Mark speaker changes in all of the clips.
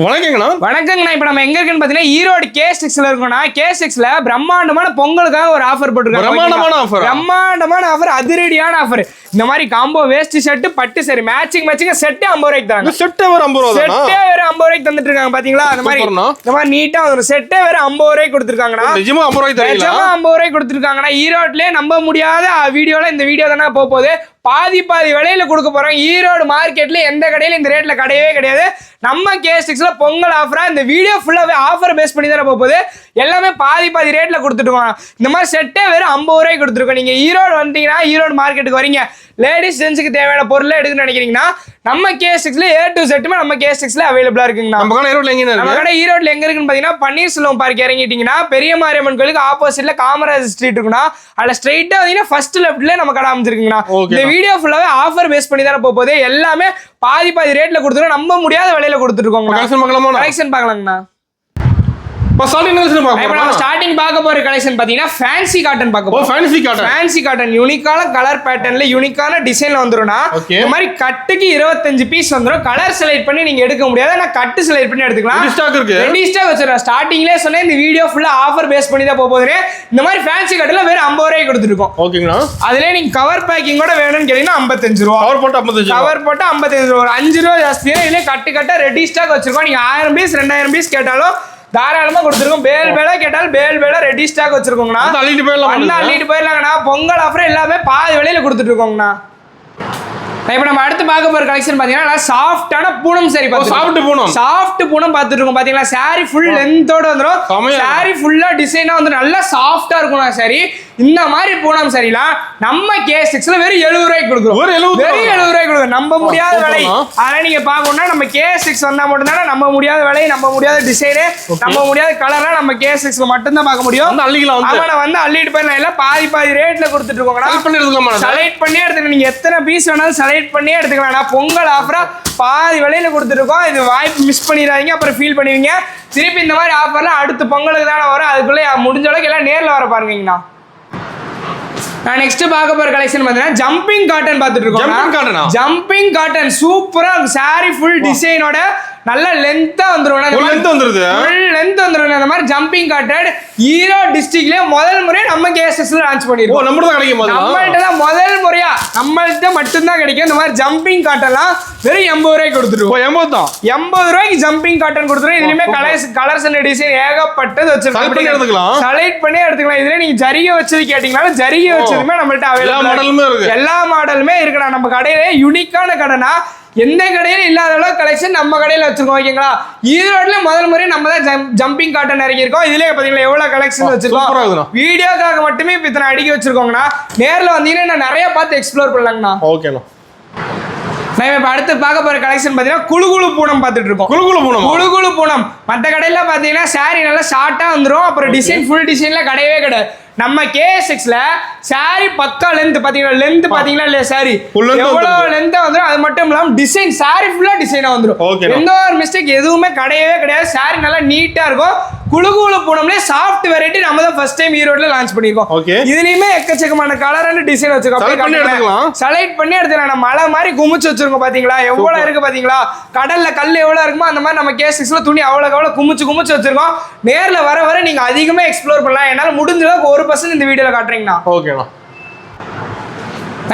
Speaker 1: வணக்கங்கண்ணா.
Speaker 2: வணக்கங்கண்ணா. இப்போ நம்ம எங்க இருக்குன்னு பாத்தீங்கன்னா ஈரோடு K6ல இருக்கோம்னா, K6ல பிரம்மாண்டமான பொங்கலுக்காக ஒரு ஆஃபர் போட்டுருக்காங்க. பிரம்மாண்டமான ஆஃபர், அதிரடியான ஆஃபர். இந்த மாதிரி காம்போ வேஸ்ட் ஷர்ட் பட்டு சரி மேட்சிங் செட் 50 ரூபாய்க்கு தராங்க.
Speaker 1: செட்டே வேற 50 ரூபாய் தானா?
Speaker 2: செட்டே வேற 50 ரூபாய்க்கு தந்துட்டு இருக்காங்க பாத்தீங்களா? அந்த மாதிரி நீட்டா ஒரு செட்டே வேற 50 ரூபாய்க்கு கொடுத்திருக்காங்கண்ணா.
Speaker 1: நிஜமா 50 ரூபாய்க்கு தரீங்களா?
Speaker 2: நிஜமா 50 ரூபாய்க்கு கொடுத்திருக்காங்கண்ணா. ஈரோட்லயே நம்ப முடியாத வீடியோல இந்த வீடியோ தானே போகுது. பாதி விலையில கொடுக்க போறோம். ஈரோடு மார்க்கெட்ல எந்த கடையில இந்த ரேட்ல கிடையவே கிடையாது. நம்ம K6ல பொங்கல் ஆஃபரா இந்த வீடியோ ஃபுல்லாவே ஆஃபர் பேஸ் பண்ணி தான் போகுது. எல்லாமே பாதி ரேட்ல கொடுத்துட்டுவாங்க. இந்த மாதிரி செட்டே வெறும் 50 ரூபாய்க்கு கொடுத்துருக்கோம். நீங்க ஈரோடு வந்தீங்கன்னா, ஈரோடு மார்க்கெட்டுக்கு வரீங்க, லேடிஸ் ஜென்ஸுக்கு தேவையான பொருளை எடுக்கணும்னு நினைக்கிறீங்கன்னா, நம்ம K6ல A to Z நம்ம K6ல அவைலபிளா இருக்குங்கண்ணா.
Speaker 1: நம்ம கடை ஈரோட்ல எங்க இருக்கு?
Speaker 2: நம்ம கடை ஈரோட்ல எங்க இருக்குன்னு பாத்தீங்கன்னா, பன்னீர்செல்வம் பார்க் இறங்கிட்டீங்கன்னா பெரிய மாரியம்மன் கோயிலுக்கு ஆப்போசிட்ல காமராஜ் ஸ்ட்ரீட் இருக்குண்ணா. அதுல ஸ்ட்ரைட்டா வந்தீங்கன்னா ஃபர்ஸ்ட் லெஃப்ட்ல நம்ம கடை அமைஞ்சிருக்குங்கண்ணா. இந்த வீடியோ ஃபுல்லாவே ஆஃபர் பேஸ் பண்ணி தானே போகுது. எல்லாமே பாதி ரேட்ல கொடுத்துருக்கோம். நம்ப முடியாத விலையில கொடுத்துருக்கோம். கலெக்ஷன் பார்க்கலாங்கண்ணா. ஸ்டார்டிங் பார்க்க போற கலெக்ஷன் பாத்தீங்கன்னா ஃபேன்சி காட்டன் பார்க்க போறோம். ஃபேன்சி காட்டன் யூனிக்கான கலர் பேட்டர்ன்ல யூனிக்கான டிசைன்ல வந்துரும்னா, இந்த மாதிரி கட்டுக்கு 25 பீஸ் வந்துரும். கலர் செலக்ட் பண்ணி நீங்க எடுக்க முடியாது, நான் கட்டு செலக்ட் பண்ணி எடுத்துக்கலாம். ரெடி ஸ்டாக் வச்சிருக்கேன். ஸ்டார்டிங்லயே சொன்னேன் இந்த வீடியோ ஃபுல்லா ஆஃபர் பேஸ் பண்ணி தான் போகுது. இந்த மாதிரி ஃபேன்சி காட்டன்ல வேற 50 ரூபாய்க்கு கொடுத்துருக்கோம். ஓகேங்களா? அதுல நீங்க கவர் பேக்கிங் கூட வேணும்னு கேட்டீங்கன்னா 55 ரூபா. கவர் போட்டு 55 ரூபா. 5 ரூபா ஜாஸ்தியா. இதுல கட்டு ரெடி ஸ்டாக் வச்சிருக்கோம். நீங்க 1000 பீஸ் 2000 பீஸ் கேட்டாலும் தாராளமா கொடுத்துருக்கோம். பேல் கேட்டாலும் பேல் ரெடி ஸ்டாக் வச்சிருக்கோங்கண்ணா. அள்ளிட்டு போயிடலாங்கண்ணா. பொங்கல் ஆஃபர் எல்லாமே பாதி விலையில கொடுத்துட்டு இருக்கோங்கண்ணா. இப்ப நம்ம அடுத்து பார்க்க போற கலெக்ஷன் பாத்தீங்கன்னா சாஃப்டான பூனம் சாரி சாஃப்ட் பூனம் பார்த்துட்டு இருக்கோம். பாத்தீங்களா சாரி ஃபுல் லென்த்தோட வந்துரும். சாரி ஃபுல்லா டிசைனா வந்து நல்லா சாஃப்டா இருக்கும் சாரி. இந்த மாதிரி பூனம் சாரிலாம் நம்ம K6ல வெறும் 70 ரூபாய்க்கு கொடுக்குறோம். வெறும் 70 ரூபாய்க்கு கொடுக்குறோம். நம்ப முடியாத விலை. அதெல்லாம் நீங்க பார்க்கணும்னா நம்ம K6 வந்தா மட்டும் தானே நம்ப முடியாத விலை, நம்ப முடியாத டிசைனு, நம்ப முடியாத கலர்லாம் நம்ம K6ல மட்டும் தான் பார்க்க முடியும். அவனை வந்து அள்ளிட்டு போயிடலாம். எல்லாம் பாதி ரேட்ல கொடுத்துட்டு இருக்கோம். செலக்ட் பண்ணி எடுத்துக்கலாம். நீங்க எத்தனை பீஸ் வேணாலும் செலக்ட் பண்ணி எடுத்துக்கலாம். பொங்கல் ஆஃபரா பாதி விலையில கொடுத்துருக்கோம். இது வாய்ப்பு மிஸ் பண்ணிடாதீங்க, அப்புறம் ஃபீல் பண்ணுவீங்க. திருப்பி இந்த மாதிரி ஆஃபர்லாம் அடுத்த பொங்கலுக்கு தானே வரும். அதுக்குள்ளே முடிஞ்ச அளவுக்கு எல்லாம் நேரில் வர பாருங்கண்ணா. நான் நெக்ஸ்ட் பார்க்க போற கலெக்ஷன் பார்த்தீங்கன்னா ஜம்பிங் காட்டன் பார்த்துட்டு இருக்கோம். ஜம்பிங் காட்டன் சூப்பரா சாரி ஃபுல் டிசைனோட நல்ல லென்த்தா வந்துரும். அந்த மாதிரி ஜம்பிங் காட்டன் ஈரோடு டிஸ்ட்ரிக்ட்லயே முதல் முறையா நம்ம K6ல லான்ச் பண்ணிருக்கோம். நம்மள்ட்ட தான் முதல் முறையா நம்மள்ட்ட மட்டும் தான் கிடைக்கும். இந்த மாதிரி ஜம்பிங் காட்டன்லாம் வெறும் 80 ரூபாய்க்கு கொடுத்துருவோம். 80 ரூபாய்க்கு ஜம்பிங் காட்டன் கொடுத்துருவோம். இதுலயுமே கலர்ஸ் அண்ட் டிசைன் ஏகப்பட்டது வச்சிருக்கோம். செலக்ட் பண்ணி எடுத்துக்கலாம். இதுல நீங்க ஜரிகை வச்சது கேட்டீங்கன்னா ஜரிகை வச்சதுமே நம்மள்ட்ட அவைலபிள். எல்லா மாடலுமே இருக்குண்ணா. நம்ம கடையில யூனிக்கான கடைனா எந்த கடையில இல்லாத அளவு கலெக்ஷன் நம்ம கடையில வச்சிருக்கோம். ஓகேங்களா? ஈரோட்ல முதல் முறை நம்ம தான் ஜம்பிங் காட்டன் இறங்கி இருக்கோம். இதுலயே பாத்தீங்களா எவ்வளவு கலெக்ஷன் வச்சிருக்கோம். வீடியோக்காக மட்டுமே இப்ப இத்தனை அடிக்க வச்சிருக்கோங்கண்ணா. நேர்ல வந்தீங்கன்னா நிறைய பார்த்து எக்ஸ்ப்ளோர் பண்ணலாங்கண்ணா. ஓகேண்ணா. நான் இப்ப அடுத்து பார்க்க போற கலெக்ஷன் பாத்தீங்கன்னா குழுகுழு பூனம் பார்த்துட்டு இருக்கோம். குழுகுழு பூனம் மற்ற கடையில பாத்தீங்கன்னா சாரி நல்லா ஷார்ட்டா வந்துரும். அப்புறம் டிசைன் ஃபுல் டிசைன்ல கிடையவே கிடையாது. நம்ம K6ல சாரி பக்கா லென்த் பாத்தீங்களா இல்லையா? சாரி எவ்வளவு லென்த்தா வந்துரும். அது மட்டும் இல்லாம டிசைன் சாரி ஃபுல்லா டிசைனா வந்துரும். எந்த ஒரு மிஸ்டேக் எதுவுமே கிடையவே கிடையாது. சாரி நல்லா நீட்டா இருக்கும். குழுகுழு பூனம்ல சாஃப்ட் வெரைட்டி நம்ம தான் ஃபர்ஸ்ட் டைம் ஈரோட்ல லான்ச் பண்ணிருக்கோம். இதுலயுமே எக்கச்சக்கமான கலர் அண்ட் டிசைன் வச்சிருக்கோம். செலக்ட் பண்ணி எடுத்துக்கலாம். மலை மாதிரி குமிச்சு வச்சிருக்கோம். பாத்தீங்களா எவ்வளவு இருக்கு பாத்தீங்களா? கடல்ல கல் எவ்வளவு இருக்குமோ அந்த மாதிரி நம்ம K6ல துணி அவ்வளவு குமிச்சு வச்சிருக்கோம். நேர்ல வர நீங்க அதிகமா எக்ஸ்ப்ளோர் பண்ணலாம். என்னால முடிஞ்ச அளவுக்கு 1% இந்த வீடியோல காட்டுறீங்கண்ணா. ஓகேண்ணா.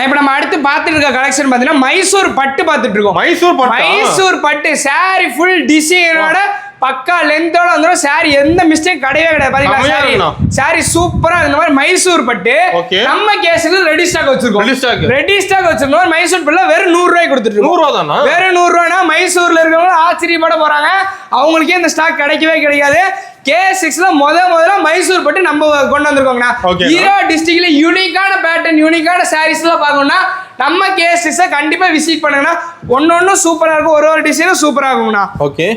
Speaker 2: இப்ப நம்ம அடுத்து பார்த்துட்டு இருக்க கலெக்ஷன் பாத்தீங்கன்னா மைசூர் பட்டு பார்த்துட்டு இருக்கோம். மைசூர் பட்டு சாரி ஃபுல் டிசைனோட பக்கா லென்த்தோட வந்துடும். சாரி எந்த மிஸ்டேக் கிடையவே கிடையாது. பாத்தீங்களா சாரி சூப்பரா இந்த மாதிரி மைசூர் பட்டு நம்ம K6ல ரெடி ஸ்டாக் வச்சிருக்கோம். மைசூர் பட்டுல வெறும் 100 ரூபாய்க்கு கொடுத்துட்டு வெறும் 100 ரூபாய்னா மைசூர்ல இருக்கவங்க ஆச்சரியப்பட போறாங்க. அவங்களுக்கே இந்த ஸ்டாக் கிடைக்கவே கிடைக்காது. K6ல முதல்ல மைசூர் பட்டு நம்ம கொண்டு வந்திருக்கோங்கண்ணா. ஈரோடு டிஸ்ட்ரிக்ட்ல யூனிக்கான பேட்டர்ன் யூனிக்கான சாரீஸ்லாம் பார்க்கணும்னா நம்ம K6 கண்டிப்பா விசிட் பண்ணுங்கண்ணா. ஒன்னொன்னும் சூப்பரா இருக்கும். ஒரு டிசைனும் சூப்பரா இருக்கும்ண்ணா. ஓகே.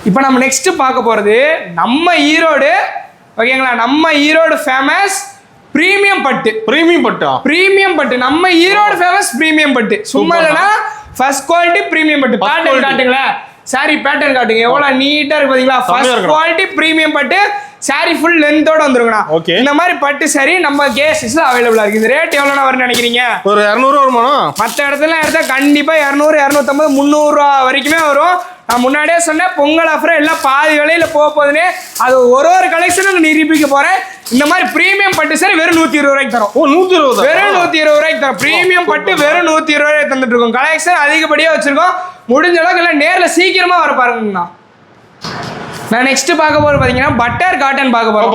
Speaker 2: இப்போ நம்ம நெக்ஸ்ட் பார்க்க போறது நம்ம ஈரோடு. ஓகேங்களா? நம்ம ஈரோடு ஃபேமஸ் பிரீமியம் பட்டு. நம்ம ஈரோடு ஃபேமஸ் பிரீமியம் பட்டு. சும்மா இல்லைன்னா ஃபர்ஸ்ட் குவாலிட்டி பிரீமியம் பட்டு. பேட்டர்ன் காட்டுங்களா? சாரி பேட்டர்ன் காட்டுங்க. எவ்வளவு நீட்டா இருக்கு பாத்தீங்களா? ஃபர்ஸ்ட் குவாலிட்டி பிரீமியம் பட்டு. சாரி ஃபுல் லென்த்தோட வந்துருங்கண்ணா. இந்த மாதிரி பட்டு சாரி நம்ம K6ல அவைலபிளா இருக்கு. இந்த ரேட் எவ்வளவு வரும்னு நினைக்கிறீங்க? ஒரு 200 வருமானா? மற்ற இடத்துல எடுத்தா கண்டிப்பா 200, 250, 300 ரூபா வரைக்குமே வரும். நான் முன்னாடியே சொன்னேன் பொங்கல் ஆஃபர் எல்லாம் பாதி விலையில போக போகுதுன்னு அது ஒரு கலெக்ஷனும் நிரூபிக்க போறேன். இந்த மாதிரி பிரீமியம் பட்டு சரி வெறும் 120 ரூபாய்க்கு தரும். வெறும் 120 ரூபாய்க்கு தரும். பிரீமியம் பட்டு வெறும் 120 ரூபாய்க்கு தந்துட்டு இருக்கோம். கலெக்ஷன் அதிகப்படியா வச்சிருக்கோம். முடிஞ்ச அளவுக்கு எல்லாம் நேர்ல சீக்கிரமா வர பாருங்கண்ணா. நான் நெக்ஸ்ட் பார்க்க போறது பாத்தீங்கன்னா பட்டர் காட்டன் பார்க்க போறோம்.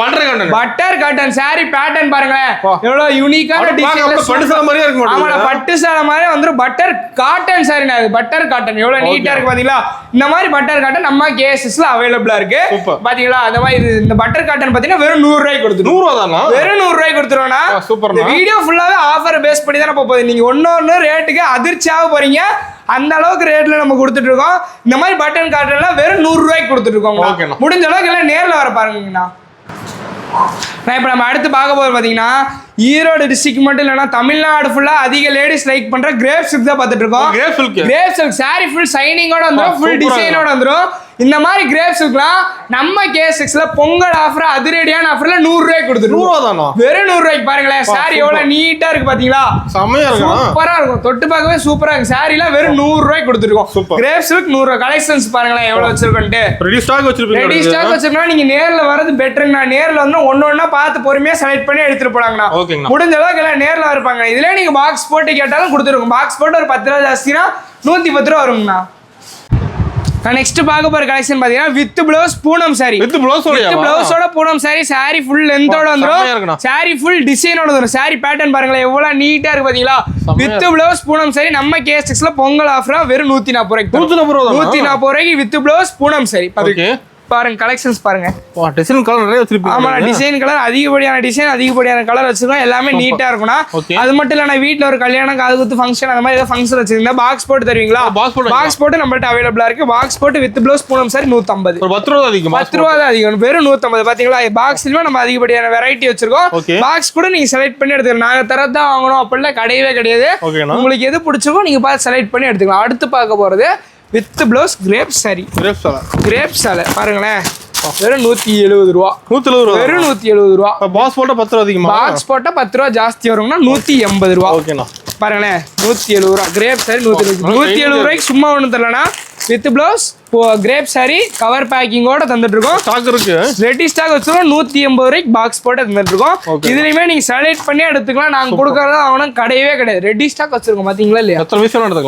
Speaker 2: பட்டர் காட்டன் saree பேட்டர்ன் பாருங்களேன் எவ்வளவு யூனிக்கான டிசைன்ல பட்டு சேலை மாதிரியே இருக்கு. ஆமாடா பட்டு சேலை மாதிரி வந்துரும். பட்டர் காட்டன் saree அது பட்டர் காட்டன் எவ்வளவு நீட்டா இருக்கு பாத்தீங்களா. இந்த மாதிரி பட்டர் காட்டன் நம்ம கேஎஸ்எஸ்ல அவைலபிளா இருக்கு பாத்தீங்களா. அந்த மாதிரி இந்த பட்டர் காட்டன் பாத்தீங்கன்னா வெறும் 100 ரூபாய்க்கு கொடுத்துரும். 100 ரூபாய் தானா? வெறும் 100 ரூபாய்க்கு கொடுத்துருவோம்னா. இந்த வீடியோ ஃபுல்லாவே ஆஃபர் பேஸ் பண்ணி தான் போகுது. நீங்க ஒன்னொன்னு ரேட்டுக்கு அதிர்ச்சியாக போறீங்க. அந்த அளவுக்கு ரேட்ல நம்ம கொடுத்துட்டு இருக்கோம். இந்த மாதிரி பட்டன் காட்டன்லாம் வெறும் 100 ரூபாய்க்கு கொடுத்துட்டு இருக்கோம். முடிஞ்ச அளவுக்கு எல்லாம் நேர்ல வர பாருங்கண்ணா. நான் இப்போ நம்ம அடுத்து பார்க்க போது பார்த்தீங்கன்னா ஈரோடு டிஸ்ட்ரிக்ட் மட்டும் இல்லைன்னா தமிழ்நாடு ஃபுல்லா அதிக லேடிஸ் லைக் பண்ற கிரேப் சில்க் தான் பார்த்துட்டு இருக்கோம். கிரேப் சில்க் சாரி ஃபுல் ஷைனிங்கோட வந்துடும், ஃபுல் டிசைனோட வந்துடும். இந்த மாதிரி கிரேப் சில்க்லாம் நம்ம கேஎஸ்எக்ஸ்ல பொங்கல் ஆஃபர் அதிரடியான ஆஃபர்ல 100 ரூபாய்க்கு கொடுத்துருக்கோம். வெறும் 100 ரூபாய்க்கு பாருங்களேன். சாரி எவ்வளவு நீட்டா இருக்கு பாத்தீங்களா, சூப்பரா இருக்கும். தொட்டு பார்க்கவே சூப்பரா இருக்கு. சாரி எல்லாம் வெறும் 100 ரூபாய்க்கு கொடுத்துருக்கோம். கிரேப் சில்க் 100 ரூபாய். கலெக்ஷன்ஸ் பாருங்களேன் எவ்வளவு வச்சிருக்கோன்ட்டு. ரெடி ஸ்டாக் வச்சிருக்கோம். நீங்க நேர்ல வரது பெட்டருங்கண்ணா. நேர்ல வந்து ஒன்னொன்னா பார்த்து பொறுமையா செலக்ட் பண்ணி எடுத்துட்டு போலாங்கண்ணா. முடிஞ்ச அளவுக்கு எல்லாம் நேர்ல இருப்பாங்க. இதுல நீங்க பாக்ஸ் போட்டு கேட்டாலும் கொடுத்துருக்கோம். பாக்ஸ் போட்டு ஒரு 10 ரூபா ஜாஸ்தினா 110 ரூபா வருங்கண்ணா. நான் நெக்ஸ்ட் பார்க்க போற கலெக்ஷன் பாத்தீங்கன்னா with blouse Poonam sari. With பிளவுஸோட பூனம் சாரி. சாரி ஃபுல் லென்த்தோட வந்துரும். சாரி ஃபுல் டிசைனோட வந்துரும். சாரி பேட்டர்ன் பாருங்களேன் எவ்வளவு நீட்டா இருக்கு பாத்தீங்களா. வித் பிளவுஸ் பூனம் சாரி நம்ம கேஎஸ்எக்ஸ்ல பொங்கல் ஆஃபரா வெறும் 140 ரூபாய்க்கு. 140 ரூபாய்க்கு வித் பிளவுஸ் பூனம் சாரி. பாருங்க கலெக்ஷன்ஸ் பாருங்க.
Speaker 1: டிசைன் கலர் நிறைய வச்சிருப்பீங்க. ஆமா
Speaker 2: டிசைன் கலர் அதிகப்படியான டிசைன் அதிகப்படியான கலர் வச்சிருக்கோம். எல்லாமே நீட்டா இருக்கும்னா. அது மட்டும் இல்ல நான் வீட்ல ஒரு கல்யாணம் காது குத்து ஃபங்க்ஷன் அந்த மாதிரி ஏதாவது ஃபங்க்ஷன் வச்சிருந்தா பாக்ஸ் போட்டு தருவீங்களா? பாக்ஸ் போட்டு நம்மள்ட்ட அவைலபிளா இருக்கு. பாக்ஸ் போட்டு வித் ப்ளவுஸ் பூனம் சாரி 150.
Speaker 1: ஒரு 10 ரூபா அதிகம்.
Speaker 2: 10 ரூபா தான் அதிகம். வெறும் 150 பாத்தீங்களா. பாக்ஸ்லயே நம்ம அதிகப்படியான வெரைட்டி வச்சிருக்கோம். பாக்ஸ் கூட நீங்க செலக்ட் பண்ணி எடுத்துக்கலாம். நாங்க தரதான் வாங்கணும் அப்படிலாம் கிடையவே கிடையாது. உங்களுக்கு எது பிடிச்சமோ நீங்க பார்த்து செலக்ட் பண்ணி எடுத்துக்கலாம். அடுத்து பார்க்க போறது with blouse crepe sari. Crepe சாலை பாருங்களேன் வெறும் 170 ரூபா. 170 ரூபா. வெறும் 170 ரூபா.
Speaker 1: பாக்ஸ் போட்டா 10 ரூபா அதிகமா.
Speaker 2: பாக்ஸ் போட்டா 10 ரூபா ஜாஸ்தி வரும்னா 180 ரூபா. ஓகேண்ணா பாருங்களேன் 170 ரூபா. கிரேப் சாரி 170 ரூபாய்க்கு சும்மா ஒன்றும் தரலனா with blouse crepe sari cover பேக்கிங்கோட தந்துட்டு இருக்கோம். ஸ்டாக் இருக்கு. ரெடி ஸ்டாக் வச்சிருக்கோம். 180 ரூபாய்க்கு பாக்ஸ் போட்டு தந்துட்டு இருக்கோம். இதுலயுமே நீங்க செலக்ட் பண்ணி எடுத்துக்கலாம். நாங்க கொடுக்கறத அவனும் கிடையவே கிடையாது. ரெடி ஸ்டாக் வச்சிருக்கோம் பாத்தீங்களா இல்லையா.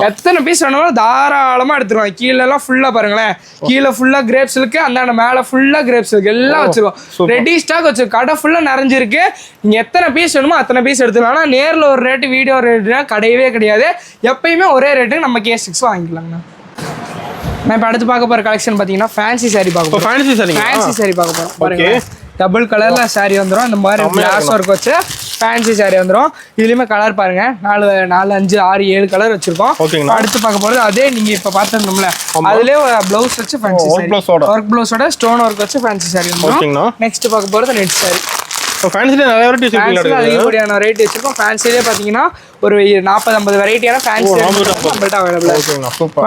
Speaker 2: எத்தனை பீஸ் வேணாலும் தாராளமா எடுத்துக்கலாம். கீழே எல்லாம் ஃபுல்லா பாருங்களேன். கீழே ஃபுல்லா கிரேப்ஸ் இருக்கு. அந்த மேல ஃபுல்லா கிரேப்ஸ் இருக்கு. எல்லாம் வச்சிருக்கோம். ரெடி ஸ்டாக் வச்சிருக்கோம். கடை ஃபுல்லா நிறைஞ்சிருக்கு. நீங்க எத்தனை பீஸ் வேணுமோ அத்தனை பீஸ் எடுத்துக்கலாம். ஆனா நேர்ல ஒரு ரேட்டு வீடியோ ரேட்டுனா கிடையவே கிடையாது. எப்பயுமே ஒரே ரேட்டு நம்ம கேஎஸ்எக்ஸ் வாங்கிக்கலாங்கண்ணா. நான் இப்போ அடுத்து பார்க்க போற கலெக்ஷன் பாத்தீங்கன்னா ஃபேன்சி சாரி பார்க்க போறோம். ஃபேன்சி சாரி பார்க்க போறோம். பாருங்க டபுள் கலர்ல சாரி வந்துரும். இந்த மாதிரி கிளாஸ் ஒர்க் வச்சு ஃபேன்சி சாரி வந்துரும். இதுலயுமே கலர் பாருங்க 4 5 6 7 கலர் வச்சிருக்கோம். அடுத்து பார்க்க போறது அதே நீங்க இப்ப பாத்துருந்தோம்ல அதுலயே பிளவுஸ் வச்சு ஃபேன்சி சாரி ஒர்க் பிளவுஸோட ஸ்டோன் ஒர்க் வச்சு ஃபேன்சி சாரி வந்துரும். நெக்ஸ்ட் பார்க்க போறது நெட் சாரி.
Speaker 1: ஃபேன்சில நிறைய வெரைட்டி வச்சிருக்கீங்க.
Speaker 2: அதிகப்படியான வெரைட்டி வச்சிருக்கோம். ஃபேன்சிலே பாத்தீங்கன்னா ஒரு 40-50 வெரைட்டியான ஃபேன்சி நம்மள்ட்ட அவைலபிளா இருக்கு.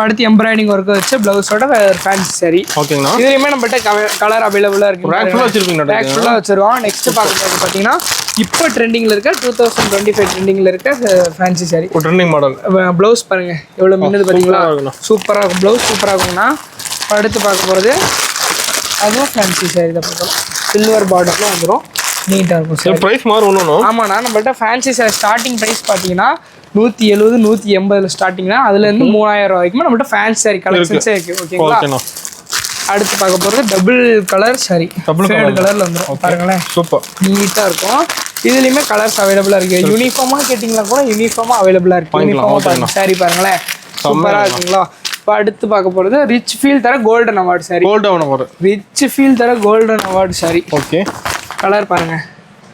Speaker 2: அடுத்து எம்ப்ராய்டிங் ஒர்க் வச்சு பிளவுஸோட ஃபேன்சி சாரி. ஓகேங்களா. இதுலயுமே நம்மள்ட்ட கலர் அவைலபிளா இருக்கு. ஃபுல்லா வச்சிருக்கோம். நெக்ஸ்ட் பார்க்கும்போது பாத்தீங்கன்னா இப்போ ட்ரெண்டிங்ல இருக்க 2025 ட்ரெண்டிங்ல இருக்க fancy sorry
Speaker 1: trending model.
Speaker 2: Blouse பாருங்க எவ்வளவு மின்னது பாத்தீங்களா. சூப்பரா இருக்கும். பிளவுஸ் சூப்பரா இருக்கும்னா அடுத்து பார்க்க போறது அதுவும் ஃபேன்சி சாரி தான் பார்க்கலாம். சில்வர் பார்டர்ல வந்துடும். நீட்டா இருக்கும்.
Speaker 1: பிரைஸ் மாறும் ஒண்ணு.
Speaker 2: ஆமாண்ணா நம்மள்ட்ட ஃபேன்சி சாரி ஸ்டார்டிங் பிரைஸ் பாத்தீங்கன்னா 170 180 ஸ்டார்டிங்னா அதுல இருந்து 3000 ரூபாய் வரைக்கும் நம்மள்ட்ட ஃபேன்சி சாரி கலெக்ஷன்ஸே இருக்கு. ஓகேங்களா. அடுத்து பார்க்க போறது டபுள் கலர் சாரி. ஷேட் கலர்ல வந்துரும். பாருங்களேன் சூப்பர் நீட்டா இருக்கும். இதுலயுமே கலர்ஸ் அவைலபிளா இருக்கு. யூனிஃபார்மா கேட்டிங்களா கூட யூனிஃபார்மா அவைலபிளா இருக்கு. யூனிஃபார்மா சாரி பாருங்களேன் சூப்பரா இருக்குங்களா. இப்போ அடுத்து பார்க்க போறது ரிச் ஃபீல் தர golden award sari. Rich feel தர golden award sari. Okay colour பாருங்க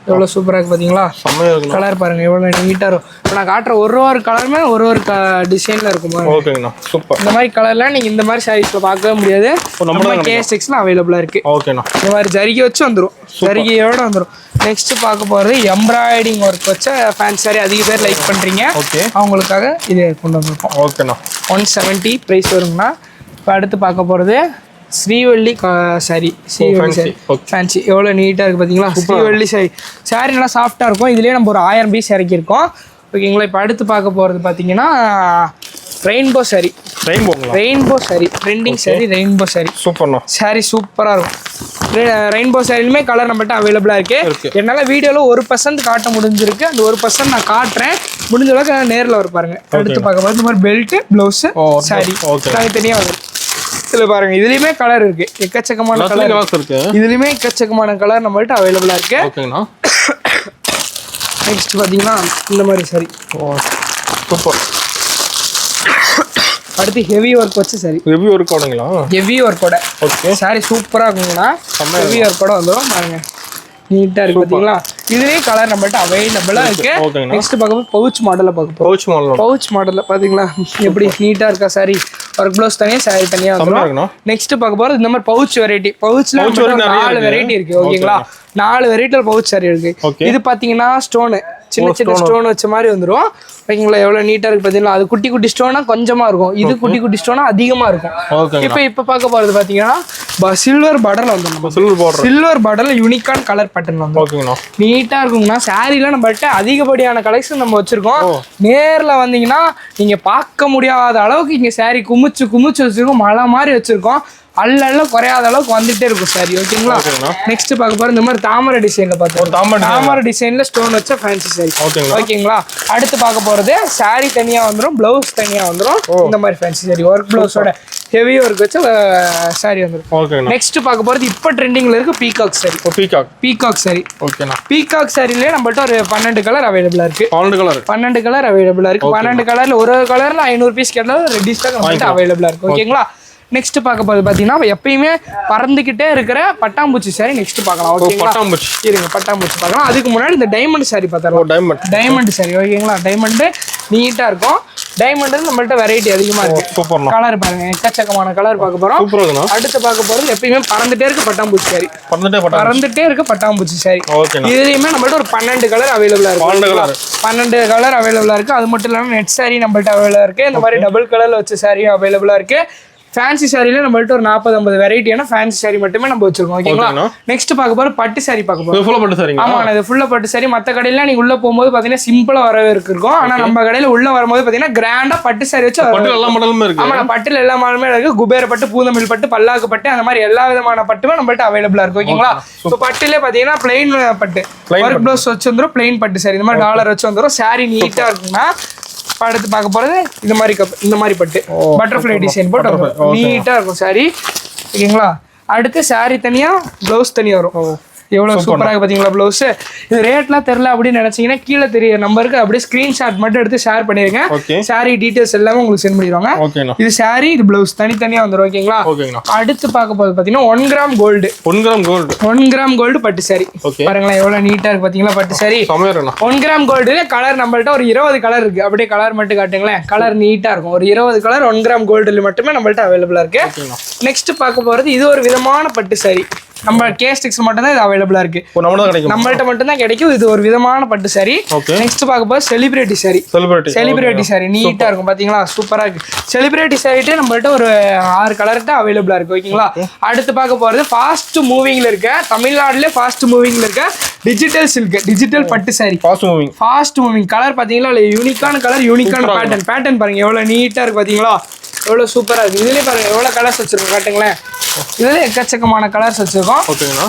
Speaker 2: எவ்வளவு சூப்பரா இருக்கு பாத்தீங்களா. கலர் பாருங்க எவ்வளவு நீட்டா இருக்கும். இப்போ நான் காட்டுற ஒரு கலருமே ஒரு டிசைன்ல இருக்கும்.
Speaker 1: ஓகேங்கண்ணா சூப்பர்.
Speaker 2: இந்த மாதிரி கலர்லாம் நீங்க இந்த மாதிரி சாரீஸ்ல பார்க்கவே முடியாது. நம்ம கேஎஸ்எக்ஸ்ல அவைலபிளா இருக்கு. ஓகேண்ணா. இந்த மாதிரி ஜரிகை வச்சு வந்துரும். ஜரிகையோட வந்துரும். நெக்ஸ்ட் பார்க்க போறது எம்ப்ராய்டிங் ஒர்க் வச்ச ஃபேன்சி சாரி அதிக பேர் லைக் பண்றீங்க. அவங்களுக்காக இது கொண்டு வந்திருக்கோம். ஓகேண்ணா. 170 பிரைஸ் வருங்கண்ணா. இப்போ அடுத்து பார்க்க போறது Srivalli sorry. Srivalli sorry fancy எவ்வளோ நீட்டாக இருக்குது பார்த்தீங்களா. ஸ்ரீவள்ளி சாரி சாரி நல்லா சாஃப்டாக இருக்கும். இதுலேயே நம்ம ஒரு 1000 பீஸ் இறக்கியிருக்கோம். ஓகேங்களா. இப்போ அடுத்து பார்க்க போகிறது பார்த்தீங்கன்னா ரெயின்போ சாரி
Speaker 1: ரெயின்போங்களா?
Speaker 2: Rainbow sari trending sari rainbow sari
Speaker 1: சூப்பர்ண்ணா.
Speaker 2: சாரி சூப்பரா இருக்கும். ரெயின்போ சாரிலுமே கலர் நம்மகிட்ட அவைலபிளா இருக்கு. என்னால வீடியோல 1% காட்ட முடிஞ்சிருக்கு. அந்த 1% நான் காட்டுறேன். முடிஞ்ச அளவுக்கு நேர்ல வர பாருங்க. அடுத்து பார்க்கும்போது இந்த மாதிரி பெல்ட் ப்ளவுஸ் சாரி தனித்தனியா வரும். இதுல பாருங்க இதுலயுமே கலர் இருக்கு. எக்கச்சக்கமான கலர்
Speaker 1: இருக்கு.
Speaker 2: இதுலயுமே எக்கச்சக்கமான கலர் நம்மகிட்ட அவைலபிளா இருக்கு.
Speaker 1: ஓகேங்களா.
Speaker 2: நெக்ஸ்ட் பாத்தீங்கன்னா இந்த மாதிரி சாரி
Speaker 1: சூப்பர்.
Speaker 2: அடுத்து ஹெவி ஒர்க் வச்சு சாரி.
Speaker 1: ஹெவி ஒர்க் ஓடுங்களா? ஹெவி
Speaker 2: ஒர்க்கோட
Speaker 1: ஓகே
Speaker 2: சாரி சூப்பரா இருக்குங்களா. ஹெவி ஒர்க்கோட வந்துடும் பாருங்க. நீட்டா இருக்கு பாத்தீங்களா. இதுலயே கலர் நம்மள்ட்ட அவைலபிளா இருக்கு. நெக்ஸ்ட் பார்க்கும்போது பவுச் மாடல்ல பார்க்க போறோம். பவுச் மாடல்ல பாத்தீங்களா எப்படி நீட்டா இருக்கா சாரி. ஒர்க் ப்ளவுஸ் தனியா சாரி தனியா வந்துடும். நெக்ஸ்ட் பார்க்க போறது இந்த மாதிரி பவுச் வெரைட்டி. பவுச்ல 4 வெரைட்டி இருக்கு. ஓகேங்களா 4 வெரைட்டில பவுச் சாரி இருக்கு. இது பாத்தீங்கன்னா ஸ்டோனு சின்ன சின்ன ஸ்டோன் வச்ச மாதிரி வந்துடும். ஓகேங்களா எவ்வளவு நீட்டா இருக்கு பாத்தீங்களா. அது குட்டி குட்டி ஸ்டோனா கொஞ்சமா இருக்கும். இது குட்டி குட்டி ஸ்டோனா அதிகமா இருக்கும். இப்ப பார்க்க போறது பாத்தீங்கன்னா சில்வர் பார்டர்ல வந்துடும். சில்வர் பார்டர்ல யூனிக்கான கலர் பேட்டர்ன் வந்து நீட்டா இருக்குங்கண்ணா. சாரில நம்மள்ட்ட அதிகப்படியான கலெக்ஷன் நம்ம வச்சிருக்கோம். நேர்ல வந்தீங்கன்னா நீங்க பார்க்க முடியாத அளவுக்கு இங்க சாரி குமிச்சு வச்சிருக்கோம். மழை மாதிரி வச்சிருக்கோம். அல்ல குறையாத அளவுக்கு வந்துட்டே இருக்கும் சாரி. ஓகேங்களா. நெக்ஸ்ட் பார்க்க போறோம் இந்த மாதிரி தாமரை டிசைன்ல பார்த்தோம். தாமரை டிசைன்ல ஸ்டோன் வச்ச ஃபேன்சி சாரி. ஓகேங்களா. அடுத்து பார்க்க போறது சாரி தனியா வந்துடும். பிளவுஸ் தனியா வந்துடும். இந்த மாதிரி ஃபேன்சி சாரி ஒர்க் பிளவுஸோட ஹெவி ஒர்க் வச்ச சாரி வந்துடும். நெக்ஸ்ட் பார்க்க போறது இப்ப ட்ரெண்டிங்ல இருக்கு பீகாக் சாரி. பீகாக் சாரி. ஓகேண்ணா. பீகாக் சாரிலே நம்மள்ட்ட ஒரு 12 கலர் அவைலபிளா இருக்கு. 12 கலர் அவைலபிளா இருக்கு. 12 கலர்ல ஒரு கலர்ல 500 பீஸ் கேட்டாலும் ரெடி ஸ்டாக் நம்மள்ட்ட அவைலபிளா இருக்கு. ஓகேங்களா. நெக்ஸ்ட் பார்க்க போது பாத்தீங்கன்னா எப்பயுமே பறந்துகிட்டே இருக்கிற பட்டாம்பூச்சி சாரி நெக்ஸ்ட் பார்க்கலாம். ஓகேங்களா. இருங்க பட்டாம்பூச்சி பார்க்கலாம். அதுக்கு முன்னாடி இந்த டைமண்ட் சாரி பார்த்தோம். Diamond sorry. ஓகேங்களா. டைமண்ட் நீட்டா இருக்கும். டைமண்ட் நம்மள்ட்ட வெரைட்டி அதிகமா இருக்கு. கலர் பாருங்க எக்கச்சக்கமான கலர் பார்க்க போறோம். அடுத்து பார்க்க போறது எப்பயுமே பறந்துட்டே இருக்கு பட்டாம்பூச்சி சாரி. பறந்துட்டே இருக்கு பட்டாம்பூச்சி சாரி. இதுலயுமே நம்மள்ட்ட ஒரு 12 கலர் அவைலபிளா இருக்கு. 12 கலர் அவைலபிளா இருக்கு. அது மட்டும் இல்லாம நெட் சாரி நம்மள்ட்ட அவைலபிளா இருக்கு. இந்த மாதிரி டபுள் கலர்ல வச்ச சாரியும் அவைலபிளா இருக்கு. ஃபேன்சி சாரில நம்மள்ட்ட ஒரு 40-50 வெரைட்டியான ஃபேன்சி சாரி மட்டுமே நம்ம வச்சிருக்கோம். ஓகேங்களா. நெக்ஸ்ட் பார்க்க போற பட்டு சாரி பார்க்க போறோம். ஃபுல்லா பட்டு சாரி. ஆமா இது ஃபுல்லா பட்டு சாரி. மத்த கடையில நீங்க உள்ள போகும்போது பாத்தீங்கன்னா சிம்பிளா வரவே இருக்கும். ஆனா நம்ம கடையில உள்ள வரும்போது பாத்தீங்கன்னா கிராண்டா பட்டு சாரி வச்சு பட்டு எல்லா மாடலுமே இருக்கு. ஆமா பட்டுல எல்லா மாடலுமே இருக்கு. குபேர பட்டு, பூந்தமிழ் பட்டு, பல்லாக்கு பட்டு அந்த மாதிரி எல்லா விதமான பட்டுமே நம்மள்ட்ட அவைலபிளா இருக்கு. ஓகேங்களா. இப்போ பட்டுல பாத்தீங்கன்னா பிளைன் பட்டு ஒர்க் ப்ளவுஸ் வச்சு வந்துரும். பிளைன் பட்டு சாரி இந்த மாதிரி டாலர் வச்சு வந்துரும். சாரி நீட்டா இருக்குன்னா அடுத்து பார்க்க போறது இந்த மாதிரி பட்டு பட்டர்ஃப்ளை டிசைன் போட்டு நீட்டா இருக்கும் சாரி. ஓகேங்களா. அடுத்து சாரி தனியா பிளவுஸ் தனியா வரும். எவ்வளவு சூப்பரா இருக்கு பாத்தீங்களா பிளவுஸ். இது ரேட்லாம் தெரியல அப்படின்னு நினைச்சீங்கன்னா கீழே தெரிய நம்பருக்கு அப்படியே ஸ்கிரீன்ஷாட் மட்டும் எடுத்து ஷேர் பண்ணிருங்க. சாரி டீடைல்ஸ் எல்லாமே உங்களுக்கு சென்ட் பண்ணிடுவாங்க. இது சாரி இது பிளவுஸ் தனித்தனியா வந்துடும். ஓகேங்களா. அடுத்து பார்க்க போது பாத்தீங்கன்னா 1 கிராம் கோல்டு. 1 கிராம் கோல்டு பட்டு சாரி பாருங்களா எவ்வளவு நீட்டா இருக்கு பாத்தீங்களா பட்டு சாரி. 1 கிராம் கோல்டுல கலர் நம்மள்ட்ட ஒரு 20 கலர் இருக்கு. அப்படியே கலர் மட்டும் காட்டுங்களேன். கலர் நீட்டா இருக்கும். ஒரு 20 கலர் 1 கிராம் கோல்டுல மட்டுமே நம்மள்ட்ட அவைலபிளா இருக்கு. நெக்ஸ்ட் பார்க்க போறது இது ஒரு விதமான பட்டு சாரி. நம்ம கேஸ்டிக்ஸ் மட்டும் தான் இது அவைலபிளா இருக்கு. நம்மள்ட்ட மட்டும் தான் கிடைக்கும். இது ஒரு விதமான பட்டு சாரி. நெக்ஸ்ட் பார்க்க போது செலிபிரிட்டி சாரி. செலிபிரிட்டி சாரி நீட்டா இருக்கும் பாத்தீங்களா சூப்பரா இருக்கு. செலிபிரிட்டி சாரிட்டே நம்மள்ட்ட ஒரு 6 கலர்ட்ட அவைலபிளா இருக்கு. ஓகேங்களா. அடுத்து பார்க்க போறது ஃபாஸ்ட் மூவிங்ல இருக்க தமிழ்நாடுல ஃபாஸ்ட் மூவிங்ல இருக்க டிஜிட்டல் சில்க் டிஜிட்டல் பட்டு சாரி. ஃபாஸ்ட் மூவிங் கலர் பாத்தீங்களா யூனிக்கான கலர் யூனிக்கான பேட்டர்ன் பாருங்க எவ்வளவு நீட்டா இருக்கு பாத்தீங்களா எவ்வளவு சூப்பரா இருக்கு. இதுலயே பாருங்க எவ்வளவு கலர்ஸ் வச்சிருக்கோம் காட்டுங்களேன். இதுல எக்கச்சக்கமான கலர்ஸ் வச்சிருக்கோம்.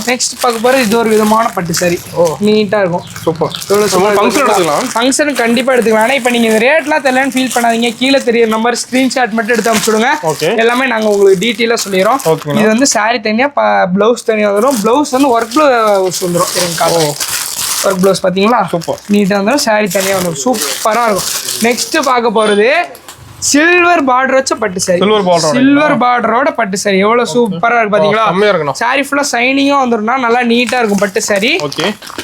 Speaker 2: நெக்ஸ்ட் பார்க்க போறது இது ஒரு விதமான பட்டு சாரி. நீட்டா இருக்கும். ஃபங்க்ஷன் கண்டிப்பா எடுத்துக்கலாம். ஆனா இப்ப நீங்க இந்த ரேட்லாம் தெரியலன்னு ஃபீல் பண்ணாதீங்க. கீழே தெரிய நம்பர் ஸ்கிரீன்ஷாட் மட்டும் எடுத்து அனுப்பிச்சுடுங்க. எல்லாமே நாங்க உங்களுக்கு டீட்டெயிலா சொல்லிடுறோம். இது வந்து சாரி தனியா பிளவுஸ் தனியா வரும். பிளவுஸ் வந்து ஒர்க் பிளவுஸ் வந்துடும். ஒர்க் பிளவுஸ் பாத்தீங்களா நீட்டா வந்துடும். சாரி தனியா வந்துடும். சூப்பரா இருக்கும். நெக்ஸ்ட் பார்க்க போறது சில்வர் பார்டர் வச்ச பட்டு சாரி. சில்வர் பார்டரோட பட்டு சாரி எவ்வளவு சூப்பரா இருக்கு பாத்தீங்களா. சாரி ஃபுல்லா சைனிங்கா வந்துரும்னா நல்லா நீட்டா இருக்கும் பட்டு சாரி.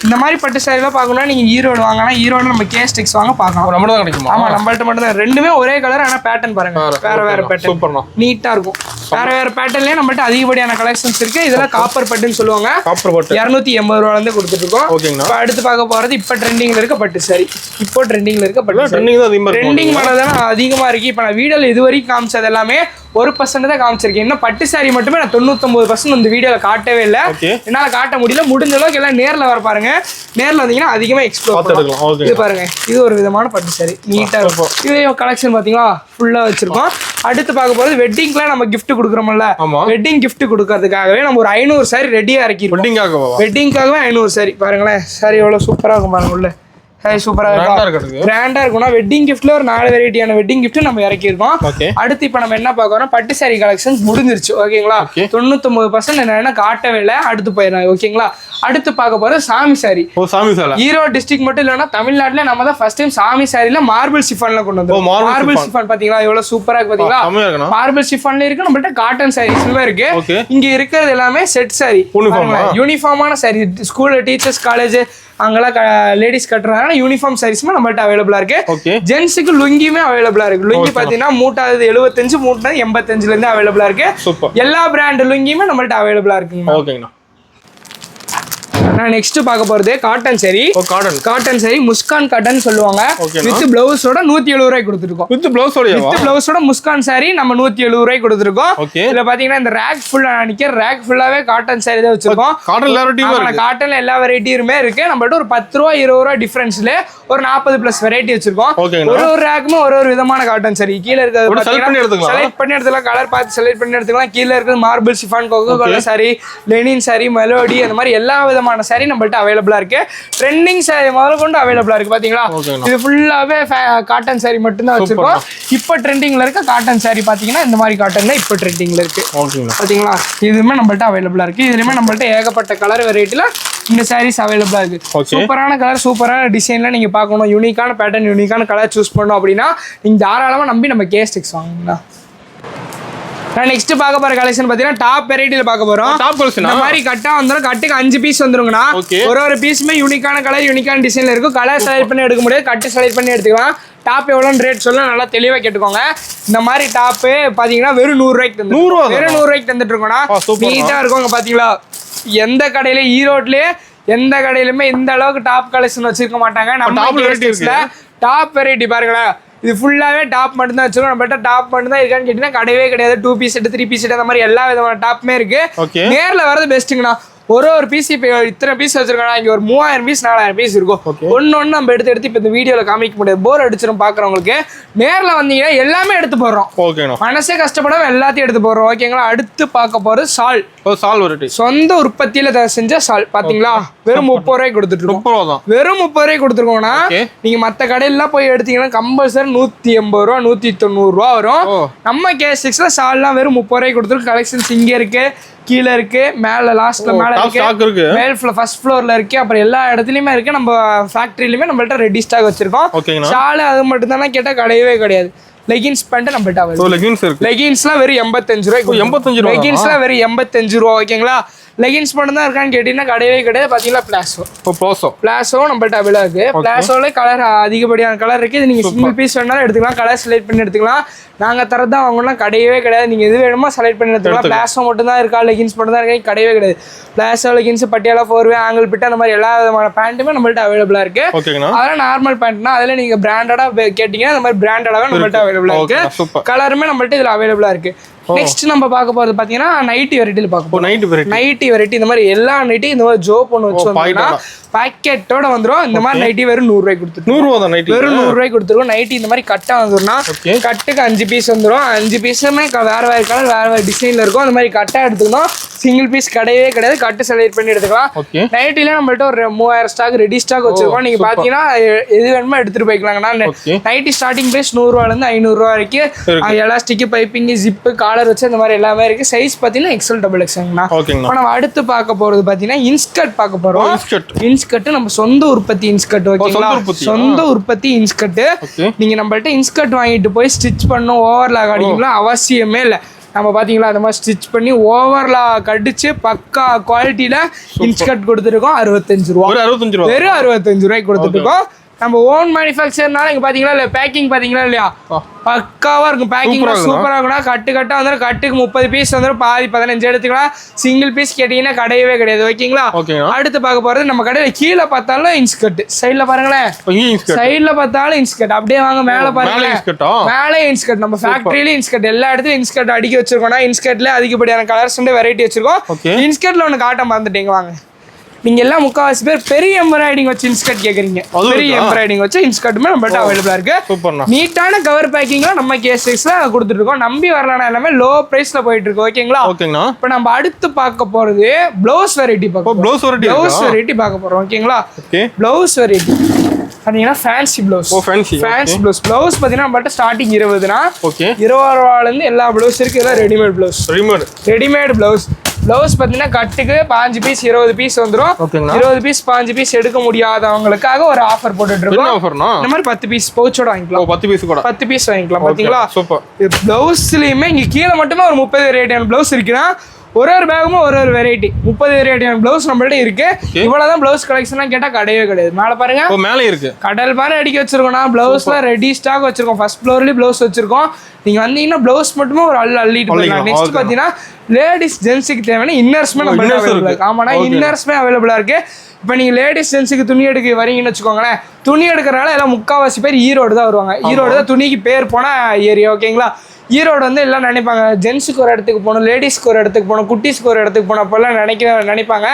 Speaker 2: இந்த மாதிரி பட்டு சாரி எல்லாம் பாக்கணும்னா நீங்க ஈரோடு வாங்கினா ஈரோடு நம்ம கேஸ்டிக்ஸ் வாங்க பாக்கலாம். ஆமா நம்மள்ட்ட மட்டும் தான். ரெண்டுமே ஒரே கலர் ஆனா பேட்டர்ன் பாருங்க வேற பேட்டர்ன் நீட்டா இருக்கும். வேற பேட்டர்ன்லயே நம்மள்ட்ட அதிகப்படியான கலெக்ஷன்ஸ் இருக்கு. இதெல்லாம் காப்பர் பட்டுன்னு சொல்லுவாங்க. 280 ரூபாயில இருந்து கொடுத்துட்டு இருக்கோம். அடுத்து பார்க்க போறது இப்ப ட்ரெண்டிங்ல இருக்க பட்டு சாரி. இப்போ ட்ரெண்டிங்ல இருக்க பட்டு ட்ரெண்டிங் மாடல் தான் அதிகமா இருக்கு. வரைக்கும் இப்போ நான் வீடியோவில் இது வரைக்கும் காமிச்சது எல்லாமே 1% தான் காமிச்சிருக்கேன். இன்னும் பட்டு சாரி மட்டுமே நான் 99% இந்த வீடியோவில் காட்டவே இல்லை. என்னால் காட்ட முடியல. முடிஞ்ச அளவுக்கு எல்லாம் நேரில் வர பாருங்க. நேரில் வந்தீங்கன்னா அதிகமாக எக்ஸ்ப்ளோர் பண்ணலாம். இது பாருங்க, இது ஒரு விதமான பட்டு சாரி, நீட்டாக இருக்கும். இதே கலெக்ஷன் பார்த்தீங்களா ஃபுல்லாக வச்சிருக்கோம். அடுத்து பார்க்க போகிறது வெட்டிங்க்குலாம் நம்ம கிஃப்ட் கொடுக்குறோம்ல, வெட்டிங் கிஃப்ட் கொடுக்கறதுக்காகவே நம்ம ஒரு 500 சாரி ரெடியாக இறக்கிருக்கோம். வெட்டிங்காகவே 500 சாரி. பாருங்களேன் சாரி எவ்வளோ சூப்பராக இருக்கும் பாருங்க. உள்ள சூப்பராக இருக்கும், கிராண்டா இருக்கும்னா வெட்டிங் கிஃப்ட்ல ஒரு 4 வெரைட்டியான வெட்டிங் கிஃப்ட் நம்ம இறக்கிருக்கோம். அடுத்து இப்போ நம்ம என்ன பார்க்கறோம், பட்டு சாரி கலெக்ஷன்ஸ் முடிஞ்சிருச்சு. ஓகேங்களா, 99% என்ன காட்டவே இல்லை. அடுத்து போயிடலாம். ஓகேங்களா, அடுத்து பார்க்க போறது சாமி சாரி. ஈரோடு டிஸ்ட்ரிக்ட் மட்டும் இல்லைன்னா தமிழ்நாட்டுல நம்ம தான் ஃபர்ஸ்ட் டைம் சாமி சாரில மார்பிள் சிஃபான்ல கொண்டு வந்தோம். மார்பிள் சிஃபான் பாத்தீங்களா எவ்வளவு சூப்பரா இருக்கு பாத்தீங்களா. மார்பிள் சிஃபான்ல இருக்கு, நம்மள்ட்ட காட்டன் சாரீஸ்மே இருக்கு. இங்க இருக்கிறது எல்லாமே செட் சாரி, யூனிஃபார்மான சாரி. ஸ்கூல்ல டீச்சர்ஸ் காலேஜ் அங்கெல்லாம் லேடிஸ் கட்டுறதுனால யூனிஃபார்ம் சாரீஸ்மே நம்மள்ட்ட அவைலபிளா இருக்கு. ஜென்ஸுக்கு லுங்கியுமே அவைலபிளா இருக்கு. லுங்கி பாத்தீங்கன்னா மூட்டாவது 75, மூட்டாவது 85ல இருந்து அவைலபிளா இருக்கு. எல்லா பிராண்ட் லுங்கியுமே நம்மள்ட்ட அவைலபிளா இருக்குங்க. நான் நெக்ஸ்ட் பார்க்க போறது cotton sorry. Cotton sorry Muskan cotton சொல்லுவாங்க. வித் பிளவுஸோட 170 ரூபாய்க்கு கொடுத்துருக்கோம். வித் பிளவுஸோட முஸ்கான் சாரி நம்ம 170 ரூபாய்க்கு கொடுத்துருக்கோம். இதுல பாத்தீங்கன்னா இந்த ரேக் ஃபுல்லா ரேக் ஃபுல்லாவே காட்டன் சாரி தான் வச்சிருக்கோம். காட்டன்ல எல்லா வெரைட்டியுமே இருக்கு. நம்மள்ட்ட ஒரு 10 ரூபா 20 ரூபா டிஃபரன்ஸ்ல ஒரு 40+ வெரைட்டி வச்சிருக்கோம். ஒரு ரேக்குமே ஒரு விதமான காட்டன் சாரி. கீழே இருக்கிறது செலக்ட் பண்ணி எடுத்துக்கலாம், கலர் பார்த்து செலக்ட் பண்ணி எடுத்துக்கலாம். கீழே இருக்கிறது marble chiffon, coca cola sari, linen sari, melody, அந்த மாதிரி எல்லா விதமான சாரி நம்மள்ட்ட அவைலபிளா இருக்கு. ட்ரெண்டிங் சாரி முதல்ல கொண்டு அவைலபிளா இருக்கு. பாத்தீங்களா, இது ஃபுல்லாவே காட்டன் சாரி மட்டும் தான் வச்சிருக்கோம். இப்போ ட்ரெண்டிங்ல இருக்க காட்டன் சாரி பாத்தீங்கன்னா இந்த மாதிரி காட்டன்ல இப்போ ட்ரெண்டிங்ல இருக்கு. பாத்தீங்களா, இதுவுமே நம்மள்ட்ட அவைலபிளா இருக்கு. இதுலயுமே நம்மள்ட்ட ஏகப்பட்ட கலர் வெரைட்டில இந்த சாரீஸ் அவைலபிளா இருக்கு. சூப்பரான கலர், சூப்பரான டிசைன்ல நீங்க பார்க்கணும், யூனிக்கான பேட்டர்ன், யூனிக்கான கலர் சூஸ் பண்ணணும் அப்படின்னா நீங்க தாராளமா நம்பி நம்ம கேஸ்டிக்ஸ் வாங்குங்க. நான் நெக்ஸ்ட் பார்க்க போற கலெக்ஷன் பாத்தீங்கன்னா டாப் வெரைட்டில பார்க்க போறோம். டாப் கலெக்ஷன் இந்த மாதிரி கட்டா வந்துரும். கட்டுக்கு 5 பீஸ் வந்துருங்கண்ணா. ஒரு பீஸுமே யூனிக்கான கலர், யூனிக்கான டிசைன்ல இருக்கும். கலர் செலக்ட் பண்ணி எடுக்க முடியாது, கட்டு செலக்ட் பண்ணி எடுத்துக்கலாம். டாப் எவ்வளோன்னு ரேட் சொல்ல நல்லா தெளிவாக கேட்டுக்கோங்க. இந்த மாதிரி டாப்பு பார்த்தீங்கன்னா வெறும் 100 ரூபாய்க்கு தந்து, வெறும் 100 ரூபாய்க்கு தந்துட்டு இருக்கோம்னா நீட்டாக இருக்கும். பார்த்தீங்களா, எந்த கடையில ஈரோட்லேயே எந்த கடையிலுமே இந்த அளவுக்கு டாப் கலெக்ஷன் வச்சிருக்க மாட்டாங்க. நம்ம டாப் வெரைட்டி பாருங்களேன், இது ஃபுல்லாவே டாப் மட்டும் தான் வச்சிருக்கோம். நம்மகிட்ட டாப் மட்டும் தான் இருக்கான்னு கேட்டீங்கன்னா கிடையவே கிடையாது. 2 பீஸ் செட், 3 பீஸ் செட், அந்த மாதிரி எல்லா விதமான டாப்புமே இருக்கு. நேர்ல வரது பெஸ்ட்டுங்கண்ணா. ஒரு பீஸ் இப்போ இத்தனை பீஸ் வச்சிருக்கோம், இங்க ஒரு 3000 பீஸ் 4000 பீஸ் இருக்கும். ஒன்னு நம்ம எடுத்து இப்போ இந்த வீடியோல காமிக்க முடியாது, போர் அடிச்சிடும் பாக்குறவங்களுக்கு. நேர்ல வந்தீங்கன்னா எல்லாமே எடுத்து போடுறோம், மனசே கஷ்டப்படாம எல்லாத்தையும் எடுத்து போடுறோம். ஓகேங்களா, அடுத்து பார்க்க போறது சால். சொந்த உற்பத்தியில செஞ்ச சால் பாத்தீங்களா, வெறும் 30 ரூபாய்க்கு கொடுத்துட்டு இருக்கோம். வெறும் 30 ரூபாய்க்கு கொடுத்துருக்கோம்னா நீங்க மத்த கடையில போய் எடுத்தீங்கன்னா கம்பல்சரி 180 ரூபா 190 ரூபா வரும். நம்ம கேஸ்டிக்ஸ்ல சால்லாம் வெறும் 30 ரூபாய்க்கு கொடுத்துருக்கோம். கலெக்ஷன்ஸ் இங்க இருக்கு, கீழே இருக்கு, மேல லாஸ்ட்ல மேல இருக்கு, மேல் ஃபர்ஸ்ட் ஃப்ளோர்ல இருக்கு, அப்புறம் எல்லா இடத்துலயுமே இருக்கு. நம்ம ஃபேக்டரியிலுமே நம்மள்ட்ட ரெடி ஸ்டாக் வச்சிருக்கோம். ஷால் அது மட்டும் தானே கேட்டா கிடையவே கிடையாது. லெகின்ஸ் பேண்ட் நம்மள்ட்ட அவைலபிள். லெகின்ஸ்லாம் வெறும் 85 ரூபாய்க்கு. லெகின்ஸ்லாம் வெறும் 85 ரூபா. ஓகேங்களா, லெகின்ஸ் மட்டும் தான் இருக்கான்னு கேட்டீங்கன்னா கிடையவே கிடையாது. பாத்தீங்களா, பிளாசோ நம்மள்ட்ட அவைலபிளா இருக்கு. பிளாசோல கலர் அதிகப்படியான கலர் இருக்கு. இது நீங்க சிங்கிள் பீஸ் வேணாலும் எடுத்துக்கலாம், கலர் செலக்ட் பண்ணி எடுத்துக்கலாம். நாங்க தரதான் வாங்கலாம் கிடையவே கிடையாது. நீங்க எது வேணுமோ செலக்ட் பண்ணி எடுத்துக்கலாம். பிளாசோ மட்டும் தான் இருக்கா, லெகின்ஸ் மட்டும் தான் இருக்கா, கிடையவே கிடையாது. பிளாசோ, லெகின்ஸ், பட்டியாலா, 4வே, ஆங்கிள் பிட், அந்த மாதிரி எல்லா விதமான பேண்ட்டுமே நம்மள்ட்ட அவைலபிளா இருக்கு. அதெல்லாம் நார்மல் பேண்ட்னா அதுல நீங்க பிராண்டடா கேட்டீங்கன்னா அந்த மாதிரி பிராண்டடாவே நம்மள்ட்ட அவைலபிளா இருக்கு. கலருமே நம்மள்ட்ட இதுல அவைலபிளா இருக்கு. நெக்ஸ்ட் நம்ம பார்க்க போறது பாத்தீங்கன்னா நைட்டி வெரைட்டில பார்க்க போறோம். நைட்டி வெரைட்டி இந்த மாதிரி எல்லா நைட்டி இந்த மாதிரி ஜோப் ஒன்று வச்சு வந்தோம்னா பாக்கெட்டோட வந்துடும். இந்த மாதிரி நைட்டி வெறும் 100 ரூபாய்க்கு கொடுத்துருக்கோம். வெறும் 100 ரூபாய்க்கு கொடுத்துருக்கோம். நைட்டி இந்த மாதிரி கட்டா வந்துடும்னா கட்டுக்கு 5 பீஸ் வந்துடும். 5 பீஸுமே வேற வேற கலர் வேற வேற டிசைன்ல இருக்கும். அந்த மாதிரி கட்டா எடுத்துக்கணும். சிங்கிள் பீஸ் கிடையவே கிடையாது, கட்டு செலக்ட் பண்ணி எடுத்துக்கலாம். நைட்டில நம்மள்ட்ட ஒரு 3000 ஸ்டாக் ரெடி ஸ்டாக் வச்சிருக்கோம். நீங்க பாத்தீங்கன்னா எது வேணுமோ எடுத்துட்டு போய்க்கலாங்கண்ணா. நைட்டி ஸ்டார்டிங் பிரைஸ் 100 ரூபாயில இருந்து 500 ரூபா வரைக்கும் எலாஸ்டிக், பைப்பிங், ஜிப்பு, காலர் வச்சு அந்த மாதிரி எல்லாமே இருக்கு. சைஸ் பாத்தீங்கன்னா XL XXங்கண்ணா. நம்ம அடுத்து பார்க்க போறது பாத்தீங்கன்னா இன்ஸ்கர்ட் பார்க்க போறோம். இன்ஸ்கர்ட் நம்ம சொந்த உற்பத்தி இன்ஸ்கர்ட். ஓகேங்களா, சொந்த உற்பத்தி இன்ஸ்கர்ட். நீங்க நம்மள்ட்ட இன்ஸ்கர்ட் வாங்கிட்டு போய் ஸ்டிச் பண்ணணும், ஓவர்லாக் அடிக்கலாம் அவசியமே இல்லை. நம்ம பாத்தீங்களா அந்த மாதிரி ஸ்டிச் பண்ணி ஓவர்லாக் அடிச்சு பக்கா குவாலிட்டியில இன்ஸ்கர்ட் கொடுத்துருக்கோம். 65 ரூபா, வெறும் 65 ரூபாய்க்கு கொடுத்துட்டு இருக்கோம். நம்ம ஓன் மேனுஃபேக்சர்னால இங்க பாத்தீங்களா இல்ல பேக்கிங் பாத்தீங்களா இல்லையா பக்காவா இருக்கும். பேக்கிங் சூப்பரா இருக்கும்னா கட்டு வந்துடும். கட்டுக்கு 30 பீஸ் வந்துடும். பாதி 15 எடுத்துக்கலாம். சிங்கிள் பீஸ் கேட்டீங்கன்னா கிடையவே கிடையாது. ஓகேங்களா? அடுத்து பார்க்க போறது நம்ம கடையில கீழே பார்த்தாலும் இன்ஸ்கர்ட், சைட்ல பாருங்களேன், சைட்ல பார்த்தாலும் இன்ஸ்கர்ட். அப்படியே வாங்க மேல பாருங்க, மேலே இன்ஸ்கர்ட். நம்ம ஃபேக்டரியில இன்ஸ்கர்ட் எல்லா இடத்துலயும் இன்ஸ்கர்ட் அடிக்க வச்சிருக்கோம்னா இன்ஸ்கர்ட்ல அதிகப்படியான கலர்ஸ் வெரைட்டி வச்சிருக்கோம். இன்ஸ்கர்ட்ல ஒன்று காட்ட மறந்துட்டீங்க, வாங்க. நீங்க எல்லாம் முக்காவாசி பேர் பெரிய எம்ப்ராய்டிங் வச்சு இன்ஸ்கர்ட் கேக்குறீங்க. பெரிய எம்ப்ராய்டிங் வச்சு இன்ஸ்கர்ட்டுமே நம்மள்ட்ட அவைலபிளா இருக்கு. நீட்டான கவர் பேக்கிங்ல நம்ம கேசஸ்ல கொடுத்துட்டு இருக்கோம். நம்பி வரலாம், எல்லாமே லோ பிரைஸ்ல போயிட்டு இருக்கு. ஓகேங்களா? இப்போ நம்ம அடுத்து பார்க்க போறது பிளவுஸ் வெரைட்டி பார்க்க போறோம். பிளவுஸ் வெரைட்டி பார்க்க போறோம். ஓகேங்களா? பிளவுஸ் வெரைட்டி பாத்தீங்கன்னா ஃபேன்சி பிளவுஸ். ஃபேன்சி பிளவுஸ் பாத்தீங்கன்னா நம்மள்ட்ட ஸ்டார்டிங் 20னா 20 ரூபாயில இருந்து எல்லா பிளவுஸ் இருக்கு. இதெல்லாம் ரெடிமேட் பிளவுஸ். ரெடிமேட் பிளவுஸ் பாத்தீங்கன்னா கட்டுக்கு 5 பீஸ் 20 பீஸ் வந்துடும். 20 பீஸ் 5 பீஸ் எடுக்க முடியாதவங்களுக்காக ஒரு ஆஃபர் போட்டுட்டு இருக்கோம். இந்த மாதிரி 10 பீஸ் பவுச்சோட வாங்கிக்கலாம். 10 பீஸ் வாங்கிக்கலாம். பாத்தீங்களா? பிளவுஸ்லயுமே இங்க கீழே மட்டுமே ஒரு 30 வெரைட்டியான பிளவுஸ் இருக்குன்னா ஒரு பேகுமே ஒரு வெரைட்டி 30 வெரைட்டியான பிளவுஸ் நம்மள்ட்ட இருக்கு. இவ்வளவுதான் பிளவுஸ் கலெக்ஷன் கேட்டா கிடையவே கிடையாது. மேல பாருங்க, மேல இருக்கு கடல் பாரு அடிக்க வச்சிருக்கோம்னா பிளவுஸ்ல ரெடி ஸ்டாக் வச்சிருக்கோம். ஃபர்ஸ்ட் ஃப்ளோர்லயும் பிளவுஸ் வச்சிருக்கோம். நீங்க வந்தீங்கன்னா பிளவுஸ் மட்டுமே ஒரு அள்ளிட்டு போயிடலாம். நெக்ஸ்ட் பாத்தீங்கன்னா லேடிஸ் ஜென்ஸுக்கு தேவையான இன்னர்ஸ்மே நம்ம அவைலபிளா இருக்கு. ஆமாண்ணா, இன்னர்ஸ்மே அவைலபிளா இருக்கு. இப்போ நீங்க லேடிஸ் ஜென்ஸுக்கு துணி எடுக்க வரீங்கன்னு வச்சுக்கோங்களேன், துணி எடுக்கிறனால எல்லாம் முக்கால்வாசி பேர் ஈரோடு தான் வருவாங்க. ஈரோடு தான் துணிக்கு பேர் போன ஏரியா. ஓகேங்களா? ஈரோடு எல்லாம் நினைப்பாங்க ஜென்ஸுக்கு ஒரு இடத்துக்கு போகணும், லேடிஸ்க்கு ஒரு இடத்துக்கு போகணும், குட்டீஸ்க்கு ஒரு இடத்துக்கு போகணும், அப்போல்லாம் நினைப்பாங்க.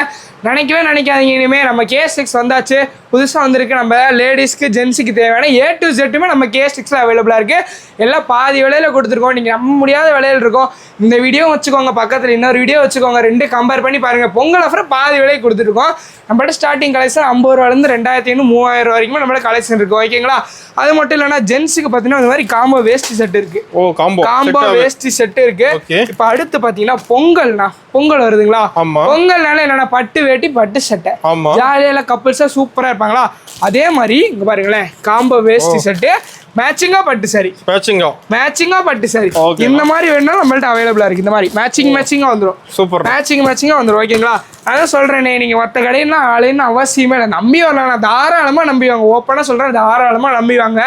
Speaker 2: நினைக்கவே நினைக்காதீங்க. இனிமேல் நம்ம K6 வந்தாச்சு, புதுசாக வந்திருக்கு. நம்ம லேடிஸ்க்கு ஜென்ஸுக்கு தேவையான A to Z நம்ம K6 அவைலபிளாக இருக்குது. எல்லாம் பாதி விலையில் கொடுத்துருக்கோம். நீங்கள் நம்ப முடியாத விலையில் இருக்கும். இந்த வீடியோ வச்சுக்கோங்க, பக்கத்தில் இன்னொரு வீடியோ வச்சுக்கோங்க, ரெண்டு கம்பேர் பண்ணி பாருங்கள். பொங்கல் ஆஃபர் பாதி விலையை கொடுத்துருக்கோம். நம்மள்ட்ட ஸ்டார்டிங் கலெக்ஷன் 50 ரூபாயிலேருந்து 2500 3000 வரைக்கும் நம்மளோட கலெக்ஷன் இருக்குது. ஓகேங்களா? அது மட்டும் இல்லைன்னா ஜென்ஸுக்கு பார்த்தீங்கன்னா இந்த மாதிரி காம்போ வேஸ்டி செட் இருக்குது. காம்போ வேஸ்டி செட் இருக்கு. இப்போ அடுத்து பார்த்தீங்கன்னா பொங்கல் வருதுங்களா? பொங்கல்னால என்னன்னா பட்டு வேட்டி பட்டு சட்டை ஜாலியா கப்புள்ஸா சூப்பரா இருப்பாங்களா? அதே மாதிரி இங்க பாருங்களேன், காம்போ வேஸ்டி செட்டு மேட்சிங்கா பட்டு சாரி, மேட்சிங்கா பட்டு சாரி இந்த மாதிரி வேணும்னா நம்மள்ட்ட அவைலபிளா இருக்கு. இந்த மாதிரி மேட்சிங்கா வந்துடும். சூப்பர், மேட்சிங்கா வந்துடும். ஓகேங்களா? அதான் சொல்றேனே, நீங்க மற்ற கடையினா ஆளுன்னு அவசியமே இல்லை. நம்பி வரலாம், தாராளமா நம்பி வாங்க. ஓப்பனா சொல்றேன், தாராளமா நம்பி வாங்க.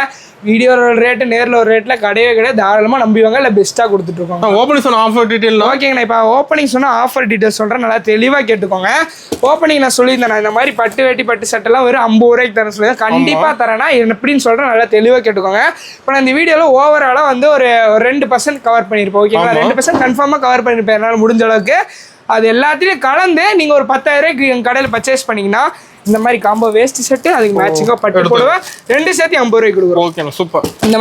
Speaker 2: வீடியோல ஒரு ரேட்டு, நேரில் ஒரு ரேட்ல கிடையாது. தாராளமா நம்பிவாங்க. இல்லை பெஸ்ட்டாக கொடுத்துட்டு இருக்கோங்க. ஓப்பனிங் சொன்ன ஆஃபர் டீட்டெயில் ஓகேங்கண்ணா. இப்போ ஓப்பனிங் சொன்னால் ஆஃபர் டீட்டெயில் சொல்கிறேன், நல்லா தெளிவாக கேட்டுக்கோங்க. ஓப்பனிங் நான் சொல்லியிருந்தேன், நான் இந்த மாதிரி பட்டு வேட்டி பட்டு சட்டெல்லாம் ஒரு 50 ரூபாய்க்கு தரேன் சொல்லியிருந்தேன். கண்டிப்பாக தரேன்னா எப்படின்னு சொல்கிறேன், நல்லா தெளிவாக கேட்டுக்கோங்க. இப்போ நான் இந்த வீடியோவில் ஓவராலாக வந்து ஒரு 2% கவர் பண்ணியிருப்பேன். ஓகேங்களா? 2% கன்ஃபார்மாக கவர் பண்ணியிருப்பேன் என்னால் முடிஞ்ச அளவுக்கு. அது எல்லாத்தையும் கலந்து நீங்கள் ஒரு 10,000 ரூபாய்க்கு எங்கள் கடையில் பர்ச்சேஸ் பண்ணிங்கன்னா இந்த மாதிரி காம்போ வேஸ்ட் செட்டு அதுக்கு மேட்சிங்காக பட்டு போடுவேன். 2 சேர்த்து 50 ரூபாய்க்கு கொடுக்குறோம். Okay, super. இந்த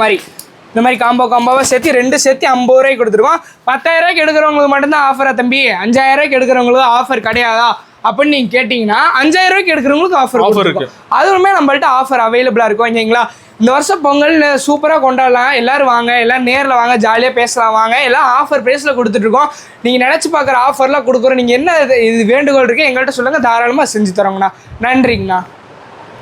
Speaker 2: மாதிரி காம்போவை சேர்த்து 2 சேர்த்து 50 ரூபாய்க்கு கொடுத்துருவோம். 10,000 ரூபாய்க்கு எடுக்கிறவங்களுக்கு மட்டும்தான் ஆஃபரா தம்பி, 5000 ரூபாய்க்கு எடுக்கிறவங்களுக்கு ஆஃபர் கிடையாதா அப்படின்னு நீங்கள் கேட்டிங்கன்னா 5000 ரூபாய்க்கு எடுக்கிறவங்களுக்கு ஆஃபர் இருக்கு. அதுவுமே நம்மள்ட்ட ஆஃபர் அவைலபிளாக இருக்கும். ஓகேங்களா? இந்த வருஷம் பொங்கல் சூப்பராக கொண்டாடலாம். எல்லாரும் வாங்க, எல்லாம் நேரில் வாங்க, ஜாலியாக பேசலாம் வாங்க. எல்லாம் ஆஃபர் ப்ரைஸில் கொடுத்துட்ருக்கோம். நீங்கள் நினச்சி பார்க்குற ஆஃபர்லாம் கொடுக்குறோம். நீங்கள் என்ன இது வேண்டுகோள் இருக்குது எங்கள்கிட்ட சொல்லுங்கள், தாராளமாக செஞ்சு தரோங்கண்ணா. நன்றிங்கண்ணா.